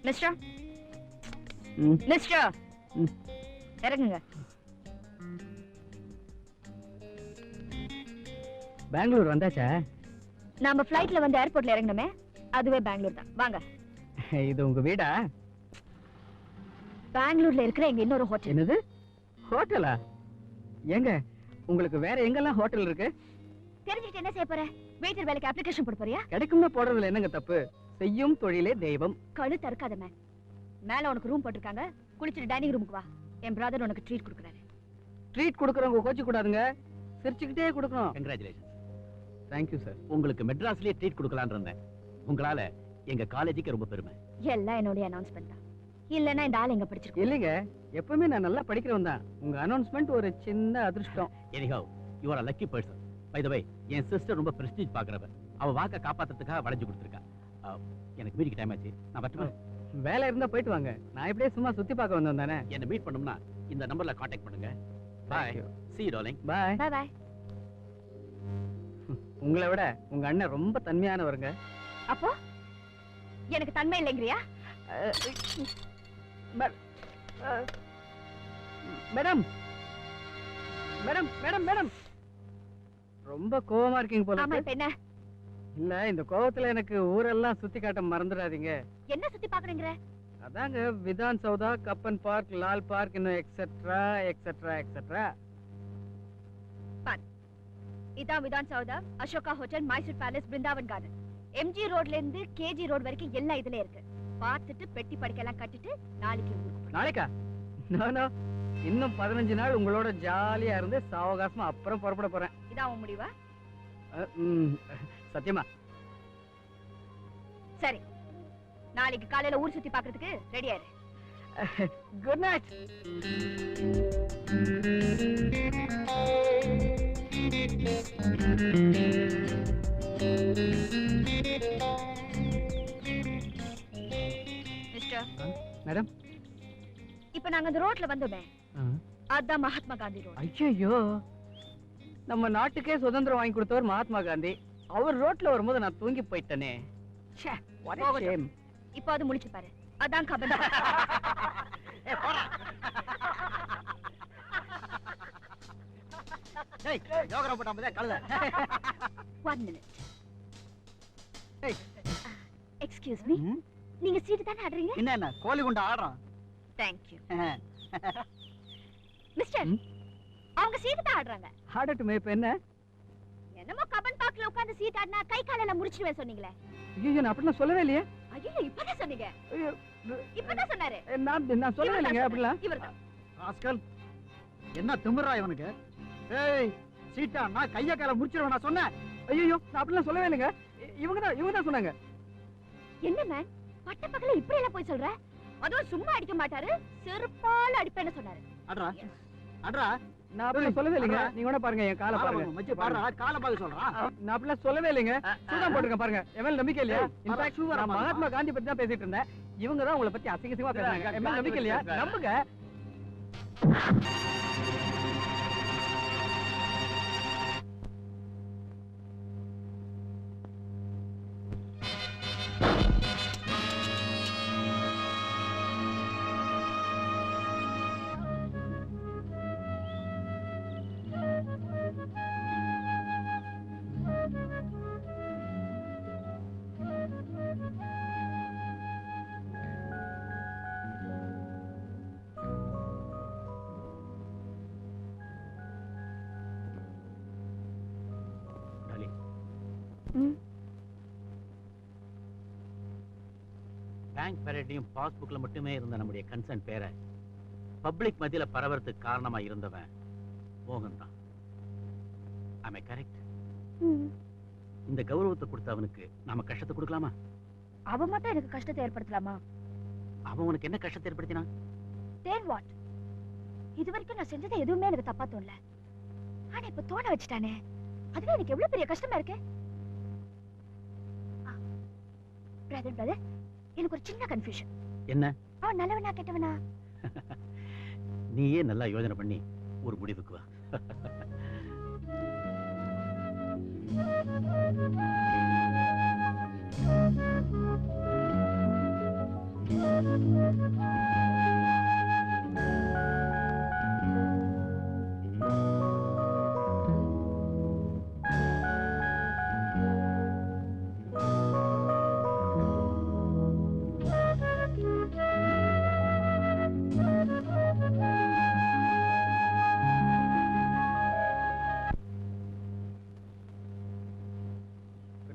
Mister mister இறங்குங்க. பெங்களூர் வந்தாச்சா? நாம ஃளைட்ல வந்து ஏர்போர்ட்ல இறங்கணுமே, அதுவே பெங்களூர் தான். வாங்க. இது உங்க வீடா? பெங்களூர்ல இருக்கிற எங்க இன்னொரு ஹோட்டல். என்னது ஹோட்டலா? எங்க உங்களுக்கு வேற எங்கெல்லாம் ஹோட்டல் இருக்கு? தெரிஞ்சுக்கிட்டு என்ன செய்ய போற? வெயிட்டர் வேலைக்கு அப்ளிகேஷன் போட போறியா? கிடைக்கும்னா போடுறதுல என்னங்க தப்பு? செய்யும் தொழிலே தெய்வம். கழு தற்காத மேன். மேல உனக்கு ரூம் போட்டிருக்காங்க, குளிச்சுட்டு டைனிங் ரூமுக்கு வா. என் பிரதர் உனக்கு ட்ரீட் கொடுக்குறாரு. ட்ரீட் கொடுக்குறவங்க கோச்சு கூடாதுங்க, சிரிச்சுக்கிட்டே கொடுக்கணும். கங்க்ராச்சுலேஷன். Thank you sir. உங்களுக்கு மெட்ராஸ்லயே ட்ரீட் கொடுக்கலான்னு இருந்தேன். உங்களால எங்க காலேஜுக்கு ரொம்ப பெருமை. எல்லாம் என்னுடைய அனௌன்ஸ்மெண்ட் தான். இல்லன்னா இந்த ஆள் எங்க படிச்சிருக்கோம். இல்லைங்க, எப்பவுமே நான் நல்லா படிக்கிறவன் தான். உங்க அனௌன்ஸ்மெண்ட் ஒரு சின்ன அதிர்ஷ்டம். Anyhow you are a lucky person. By the way, N sister ரொம்ப பிரஸ்டீஜ் பாக்குறவ. அவ வாக்க காப்பாத்துறதுக்காக வளைஞ்சு கொடுத்துருக்கா. எனக்கு மீட்டிங் டைம் ஆச்சு, நான் வரட்டுமா? வேலை இருந்தா போயிட்டு வாங்க. நான் இப்படியே சும்மா சுத்தி பார்க்க வந்தேன் தானே. என்ன மீட் பண்ணணும்னா இந்த நம்பர்ல கான்டாக்ட் பண்ணுங்க. Bye. See you darling. Bye. Bye bye. உங்களை விட உங்க அண்ணன் ரொம்ப தன்மையானவருங்க. அப்போ எனக்கு தன்மை இல்லைங்கறியா? மேடம் மேடம் மேடம் மேடம் ரொம்ப கோவமா இருக்கீங்க போல. ஆமா, இப்ப என்ன? இல்ல, இந்த கோவத்துல எனக்கு ஊரெல்லாம் சுத்தி காட்ட மறந்துடாதீங்க. என்ன சுத்தி பாக்குறீங்க? அதாங்க Vidhana Soudha, Cubbon park, Lal park, இன்னும் எக்ஸெட்ரா எக்ஸெட்ரா எக்ஸெட்ரா. இதான் Vidhana Soudha, Ashoka hotel, Mysore palace, Brindavan garden. MG ரோட்ல இருந்து கேஜி ரோட் வரைக்கும் எல்லாம் இதுல இருக்கு. பார்த்துட்டு பெட்டி படுக்கையெல்லாம் கட்டிட்டு நாளைக்கு ஊருக்கு. நாளைக்கா? நோ நோ, இன்னும் 15 நாள் உங்களோட ஜாலியா இருந்து சாவகாசமா அப்புறம் புறப்பட போறேன். இதான் உன் முடிவா? சத்தியமா? சரி, நாளைக்கு காலையில ஊர் சுத்தி பாக்குறதுக்கு ரெடி ஆயிரு. Good night. மிஸ்டர் மேடம், இப்ப நாங்க அந்த ரோட்ல வந்தோமே, அதான் மகாத்மா காந்தி ரோட். ஐயோ, நம்ம நாட்டுக்கே சுதந்திரம் வாங்கி கொடுத்தவர் மகாத்மா காந்தி. அவர் ரோட்ல வரும்போது நான் தூங்கி போயிட்டேனே. இப்ப அது முடிச்சு பாரு, அதான் கபன். யோகரம் போட்டாமதே கல்ல. 1 minute. எக்ஸ்கியூஸ் மீ, நீங்க சீட் தானே ஆடுறீங்க? என்ன கோழி குண்டா ஆடுறோம்? Thank you. மிஸ்டர், அவங்க சீட் தான் ஆடுறாங்க. ஆடட்டுமே, இப்ப என்ன? என்னமோ கபன் பார்க்ல உட்கார்ந்து சீட் ஆடினா கை காலெல்லாம் முடிச்சிடுவேன் சொன்னீங்களே. ஐயோ, நான் அப்படிலாம் சொல்லவே இல்லையே. ஐயோ, இப்பதான் சொன்னீங்க. இப்பதான் சொன்னாரு. நான் சொல்லவே இல்லைங்க அப்படிலாம். இவர்தான். ராஸ்கல், என்ன திமிரா இவனுக்கு? ஏய், சீட்டா நான் கைய கால முடிச்சிடுவேன் நான் சொன்னேன். ஐயோ, நான் அப்படிலாம் சொல்லவே இல்லைங்க. இவங்க தான் சொன்னாங்க. என்ன மேன், பட்ட பகல இப்படி எல்லாம் போய் சொல்ற? அதுவும் சும்மா அடிக்க மாட்டாரு, செருப்பால அடிப்பேன்னு சொன்னாரு. அட்ரா அட்ரா, நான் அப்படிலாம் சொல்லவே இல்லைங்க. நீங்க வேணா பாருங்க, என் காலை பாருங்க. மச்சி பாருடா, காலை பாக்க சொல்றான். நான் அப்படிலாம் சொல்லவே இல்லைங்க. சூதா போட்டுருக்கேன் பாருங்க. என் மேல நம்பிக்கை இல்லையா? இன்ஃபேக்ட் சூதா நான் மகாத்மா காந்தி பத்தி தான் பேசிட்டு இருந்தேன். இவங்க தான் உங்களை பத்தி அசிங்கமா பேசுறாங்க. என் மேல நம்பிக்கை இல்லையா? நம்புங்க. பேங்க் பேரட்டையும் பாஸ்புக்ல மட்டுமே இருந்த நம்முடைய கன்சர்ன் பேரை பப்ளிக் மத்தியில பரவறதுக்கு காரணமா இருந்தவன் மோகன் தான். ஆமே கரெக்ட்? இந்த கௌரவத்தை கொடுத்த அவனுக்கு நாம கஷ்டத்தை கொடுக்கலாமா? அவ மட்டும் எனக்கு கஷ்டத்தை ஏற்படுத்தலாமா? அவன் உனக்கு என்ன கஷ்டத்தை ஏற்படுத்தினா? Then what? இது வரைக்கும் நான் செஞ்சது எதுவுமே எனக்கு தப்பா தோணல. ஆனா இப்ப தோண வச்சுட்டானே, அதுவே எனக்கு எவ்வளவு பெரிய கஷ்டமா இருக்கு. பிரதர், எனக்கு ஒரு சின்ன கன்ஃபியூஷன். என்ன? அவன் நல்லவனா கெட்டவனா? நீயே நல்லா யோசனை பண்ணி ஒரு முடிவுக்கு வா. Good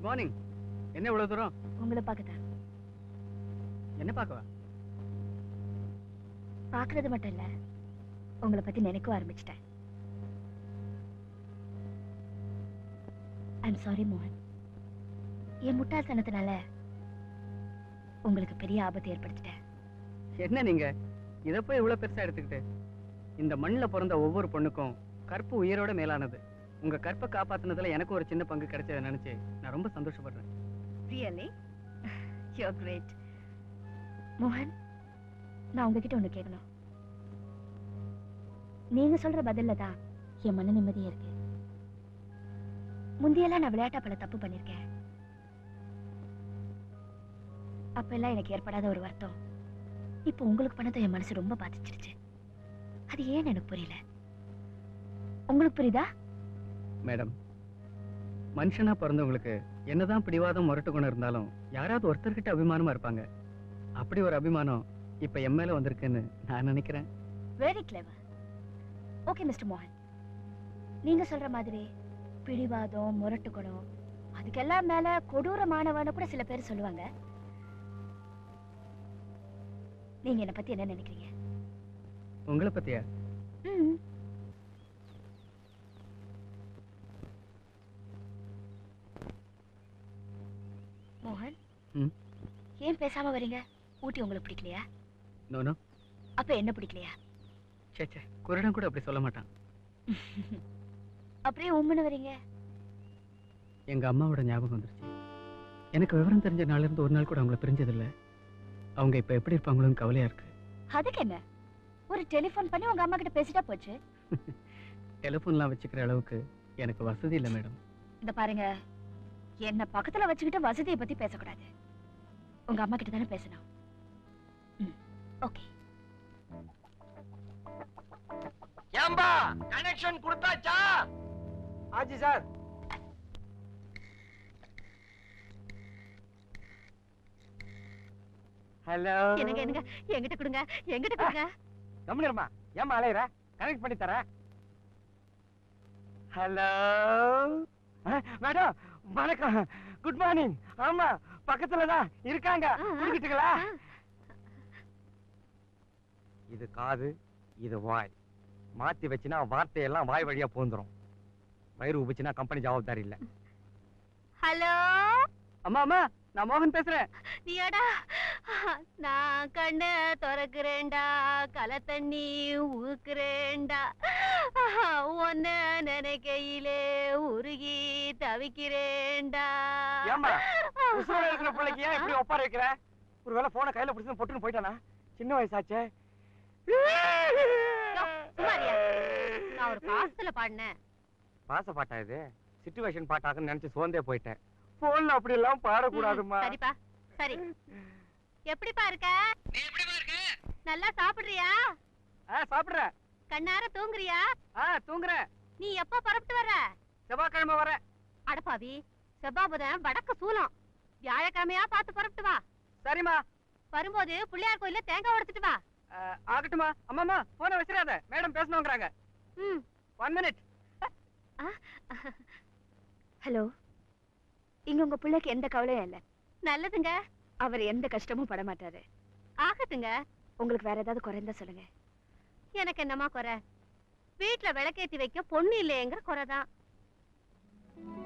morning. என்ன இவ்வளவு தூரம்? உங்களை பார்க்கதான். என்ன பார்க்கவா? பார்க்கறது மட்டும் இல்ல, உங்களை பத்தி நினைக்க ஆரம்பிச்சிட்டேன். ஐம் சாரி மோகன். என் முட்டாள்தனத்தினால உங்களுக்கு பெரிய ஆபத்து ஏற்படுத்திட்டேன். என்ன நீங்க இதை போய் இவ்வளவு பெருசா எடுத்துக்கிட்டு? இந்த மண்ணில் பிறந்த ஒவ்வொரு பொண்ணுக்கும் கற்பு உயிரோட மேலானது. உங்க கற்பை காப்பாத்துனதுல எனக்கு ஒரு சின்ன பங்கு கிடைச்சதை நினைச்சு நான் ரொம்ப சந்தோஷப்படுறேன். Really? You're great. மோகன், நான் உங்ககிட்ட ஒண்ணு கேட்கணும். நீங்க சொல்ற பதில்ல தான் என் மன நிம்மதியா இருக்கு. முந்தியெல்லாம் நான் விளையாட்டா பல தப்பு பண்ணிருக்கேன். அப்ப எல்லாம் எனக்கு ஏற்படாத ஒரு வருத்தம் இப்ப உங்களுக்கு பண்ணதை என் மனசு ரொம்ப பாதிச்சிருச்சு. அது ஏன்னு எனக்கு புரியல. உங்களுக்கு புரியுதா? மேடம், மனுஷனா பிறந்தவங்களுக்கு என்னதான் பிடிவாதம் முரட்டு குணம் இருந்தாலும் யாராவது ஒருத்தர்கிட்ட அபிமானமா இருப்பாங்க. அப்படி ஒரு அபிமானம் இப்ப என் மேல வந்திருக்குன்னு நான் நினைக்கிறேன். Very clever. ஓகே மிஸ்டர் மோகன், நீங்க சொல்ற மாதிரி பிடிவாதம் முரட்டு குணம் அதுக்கெல்லாம் மேல கொடூரமானவன்னு கூட சில பேர் சொல்லுவாங்க. நீங்க என்ன பத்தி என்ன நினைக்கிறீங்க? உங்களை பத்தியா? மோகன், ஏன் பேசாம வரீங்க? ஊட்டி உங்களுக்கு பிடிக்கலையா? நோ. அப்ப என்ன பிடிக்கலையா? சே, குருடன் கூட அப்படி சொல்ல மாட்டான். அப்படியே உம்முன்னு வரீங்க. எங்க அம்மாவோட ஞாபகம் வந்துருச்சு. எனக்கு விவரம் தெரிஞ்ச நாள்ல இருந்து ஒரு நாள் கூட அவங்கள பிரிஞ்சதில்லை. அவங்க இப்ப எப்படி இருப்பாங்களோன்னு கவலையா இருக்கு. அதுக்கு என்ன, ஒரு டெலிபோன் பண்ணி உங்க அம்மா கிட்ட பேசிட்டா போச்சு. டெலிபோன்லாம் வச்சுக்கிற அளவுக்கு எனக்கு வசதி இல்லை மேடம். இந்த பாருங்க, என்ன பக்கத்துல வச்சுக்கிட்டு வசதியை பத்தி பேசக்கூடாது. உங்க அம்மா கிட்ட தானே பேசணும். ஓகே. ஏம்பா கனெக்ஷன் கொடுத்தாச்சா? ஆஜி சார். ஹலோ. என்னங்க என்கிட்ட கொடுங்க, என்கிட்ட கொடுங்க. கம்முனிருமா, ஏமா அலையற? கனெக்ட் பண்ணி தரேன். ஹலோ மேடம், வணக்கம். Good morning. ஆமா, பக்கத்துல தான் இருக்காங்க. குடிக்கிட்டுங்களா? இது காது, இது வாய். மாத்தி வச்சுனா வார்த்தையெல்லாம் வாய் வழியா போந்துரும். வயிறு உபிச்சுனா கம்பெனி ஜவாப்தாரி இல்ல. ஹலோ. அம்மா, நான் மோகன் பேசுறேன். நீயாடா? நான் கண்ணை திறக்கிறேன்டா, கலை தண்ணி ஊக்குறேன்டா, ஒன்ன நினைக்கையிலே உருகி தவிக்கிறேன்டா. ஏமா உசுரோட இருக்கிற பிள்ளைக்கு ஏன் இப்படி ஒப்பார வைக்கிற? ஒருவேளை போன கையில பிடிச்சு பொட்டுன்னு போயிட்டானா? சின்ன வயசாச்சே. நான் ஒரு பாசத்துல பாடினேன். பாச பாட்டா இது? சிச்சுவேஷன் பாட்டாக்குன்னு நினைச்சு சோர்ந்தே போயிட்டேன். போன்ல அப்படி எல்லாம் பாடக்கூடாதுமா. சரிப்பா, சரி. எப்படிப்பா இருக்க? நீ எப்படிமா இருக்க? நல்லா சாப்பிடுறியா? சாப்பிடுறேன். கண்ணார தூங்குறியா? தூங்குறேன். நீ எப்ப புறப்பட்டு வர? செவ்வாய்க்கிழமை வரேன். அடப்பாவி, செவ்வாபுதன் வடக்கு சூலம். வியாழக்கிழமையா பார்த்து புறப்பட்டு வா. சரிம்மா. வரும்போது பிள்ளையார் கோயில்ல தேங்காய் உடைச்சிட்டு வா. ஆகட்டுமா. அம்மாமா போன வச்சிடாத, மேடம் பேசணுங்கிறாங்க. 1 minute. ஹலோ. இங்க உங்க பிள்ளைக்கு எந்த கவலையும் இல்ல. நல்லதுங்க. அவர் எந்த கஷ்டமும் பட மாட்டாரு. ஆகட்டுங்க. உங்களுக்கு வேற ஏதாவது குறைந்தா சொல்லுங்க. எனக்கு என்னமா குறை? வீட்டுல விளக்கேத்தி வைக்க பொண்ணு இல்லையேங்கிற குறைதான்.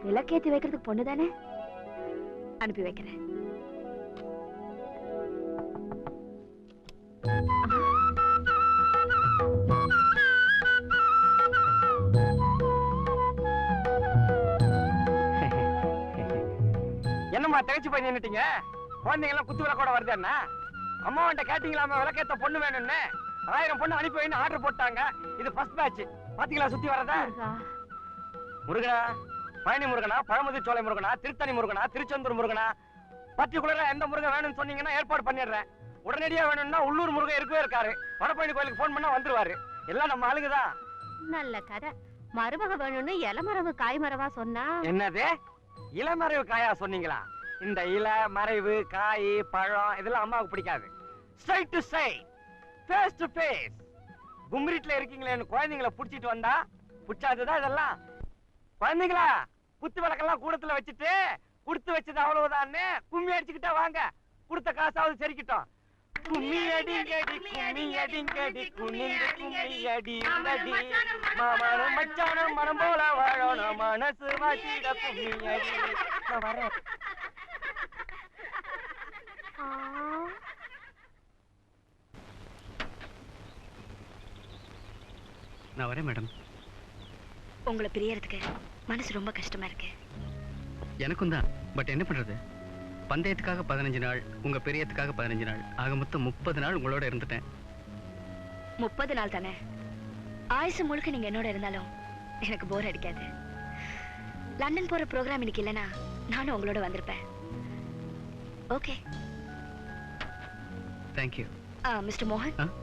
விளக்கேத்தி வைக்கிறதுக்கு பொண்ணு தானே? அனுப்பி வைக்கிறேன். என்னம்மா தகச்சு போய் நின்னுட்டீங்க? குழந்தைங்க எல்லாம் குத்து விளக்கோட வருது என்ன? அம்மாவன்ட்ட கேட்டீங்களாமா விளக்கேத்த பொண்ணு வேணும்னு? 1000 பொண்ணு அனுப்பி வைன்னு ஆர்டர் போட்டாங்க. இது ஃபர்ஸ்ட் பேட்ச். பாத்தீங்களா சுத்தி வரதா? முருகனா, பழனி முருகனா, பழமுதிர் சோலை முருகனா, திருத்தணி முருகனா, திருச்செந்தூர் முருகனா, பர்டிகுலரா எந்த முருகன் வேணும்னு சொன்னீங்கன்னா ஏற்பாடு பண்ணிடுறேன். உடனடியா வேணும்னா உள்ளூர் முருகன் இருக்கவே இருக்காரு. வடபழனி கோயிலுக்கு போன் பண்ணா வந்துருவாரு. எல்லாம் நம்ம ஆளுங்க தான். நல்ல கதை. மருமக வேணும்னு இளமரவு காய்மரவா சொன்னா என்னது இளமறைவு காயா சொன்னீங்களா? இந்த இலை மறைவு காய் பழம் இதெல்லாம் அம்மாவுக்கு பிடிக்காது. Straight to straight, face to face. கும்மிரிட்ல இருக்கீங்களேன்னு குழந்தைங்களை புடிச்சிட்டு வந்தா புடிச்சாதுதான் இதெல்லாம். குழந்தைங்களா குத்து விளக்கெல்லாம் கூடத்துல வச்சுட்டு குடுத்து வச்சது அவ்வளவுதான்னு கும்மி அடிச்சுக்கிட்டா வாங்க. கொடுத்த காசாவது சரிக்கிட்டோம். கும்மி அடிங்கடி கும்மி அடிங்கடி குனிந்து கும்மி அடி அடி மாமனம் மச்சானம் மனம் போல வாழணும் மனசு வாசிட கும்மி அடி. நான் வரேன். நான் வரேன் மேடம். உங்களை பிரியறதுக்கு மனசு ரொம்ப கஷ்டமா இருக்கு. எனக்கும் தான். பட் என்ன பண்றது, பந்தயத்துக்காக 15 நாள், உங்க பெரியத்துக்காக 15 நாள், ஆக மொத்தம் 30 நாள் உங்களோட இருந்துட்டேன். 30 நாள் தானே, ஆயுசு முழுக்க நீங்க என்னோட இருந்தாலும் எனக்கு போர் அடிக்காது. லண்டன் போற ப்ரோக்ராம் இன்னைக்கு இல்லைன்னா நானும் உங்களோட வந்திருப்பேன். ஓகே. தேங்க்யூ. மிஸ்டர் மோகன்,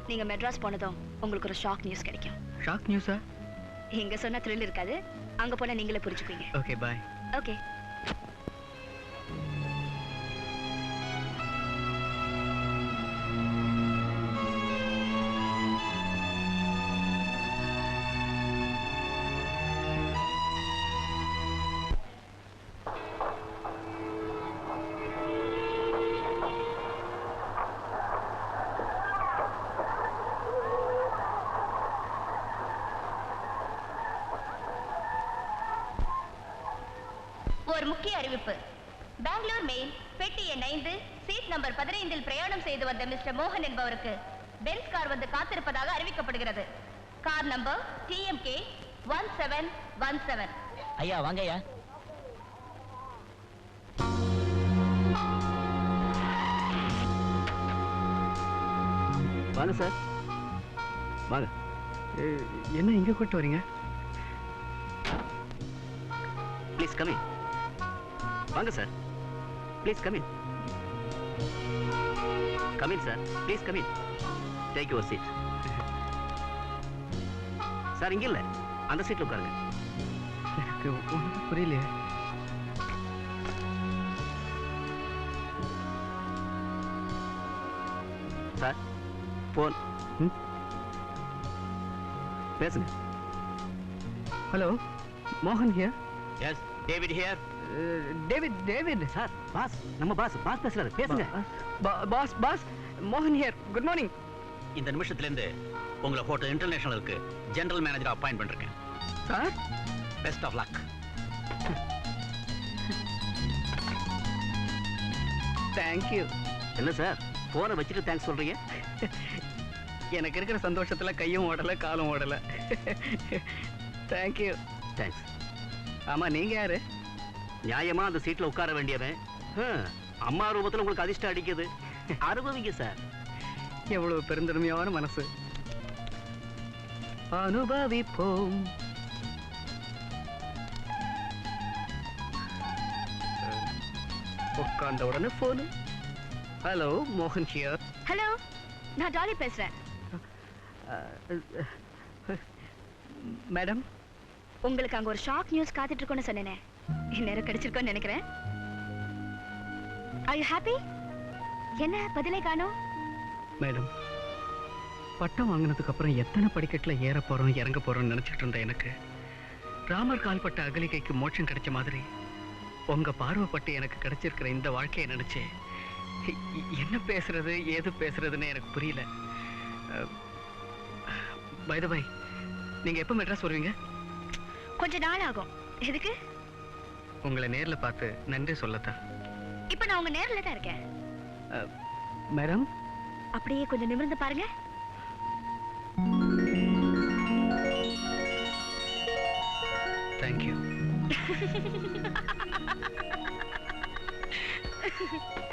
நீங்க மெட்ராஸ் போனதும் உங்களுக்கு ஒரு ஷாக் நியூஸ் கிடைக்கும். ஷாக் நியூஸா? இங்க சொன்ன த்ரில் இருக்காது, அங்க போனா நீங்களே புரிஞ்சுக்குவீங்க. ஓகே, பாய். ஓகே. ஒரு முக்கிய அறிவிப்பு. பெங்களூர் மெயில் பெட்டி எண் 5 சீட் நம்பர் 15 பிரயாணம் செய்து வந்த மிஸ்டர் மோகன் என்பவருக்கு பென்ஸ் கார் வந்து காத்திருப்பதாக அறிவிக்கப்படுகிறது. Car number TMK 1717. ஐயா வாங்க ஐயா. வாங்க சார், வாங்க. என்ன இங்க கூட்டு வரீங்க? Please come in. வாங்க sir, please come in. Come in sir, please come in. Take your seat. Sir இங்க இல்ல, அந்த சீட்ல உட்காருங்க. எனக்கு ஒன்றும் புரியலையே. சார் போன் பேசுங்க. ஹலோ, மோகன் here. Yes, David here. David. Sir boss, நம்ம பாஸ் பேசுறாரு, பேசுங்க. பாஸ், மோகன் ஹியர். Good morning. இந்த நிமிஷத்துல இருந்து உங்களை ஹோட்டல் இன்டர்நேஷனலுக்கு ஜெனரல் மேனேஜரா அப்பாயிண்ட் பண்ணிருக்கேன். Sir, best of luck. Thank you. என்ன சார் போனை வச்சுட்டு தேங்க்ஸ் சொல்றீங்க? எனக்கு இருக்கிற சந்தோஷத்துல கையும் ஓடல காலும் ஓடல. தேங்க்யூ. தேங்க்ஸ். ஆமா, நீங்க யாரு? நியாயமா அந்த சீட்ல உட்கார வேண்டியவன். அம்மா ரூபத்துல உங்களுக்கு அதிர்ஷ்டம் அடிக்குது, அனுபவிங்க சார். எவ்வளவு பெருந்தன்மையான மனசு. அனுபவிப்போம். உட்கார்ந்த உடனே போன். ஹலோ, மோகன் ஹியர். ஹலோ, நான் டாலி பேசுறேன். மேடம், உங்களுக்கு அங்க ஒரு ஷாக் நியூஸ் காத்துட்டு இருக்கோன்னு சொன்னேனே, இந்நேரம் கிடைச்சிருக்கோன்னு நினைக்கிறேன். Are you happy? என்ன பதிலே காணோம்? மேடம், பட்டம் வாங்கினதுக்கு அப்புறம் எத்தனை படிக்கட்டுல ஏற போறோம் இறங்க போறோம்னு நினைச்சிட்டு இருந்த எனக்கு ராமர் கால்பட்ட அகலிகைக்கு மோட்சம் கிடைச்ச மாதிரி உங்க பார்வைப்பட்டு எனக்கு கிடைச்சிருக்கிற இந்த வாழ்க்கையை நினைச்சு என்ன பேசுறது ஏது பேசுறதுன்னு எனக்கு புரியல. பை தி வை, நீங்க எப்ப மெட்ராஸ் வருவீங்க? கொஞ்ச நாள் ஆகும். எதுக்கு? உங்களை நேர்ல பார்த்து நன்றி சொல்லத்தான். இப்ப நான் உங்க நேர்ல தான் இருக்கேன். மேடம், அப்படியே கொஞ்சம் நிமிர்ந்து பாருங்க. தேங்க்யூ.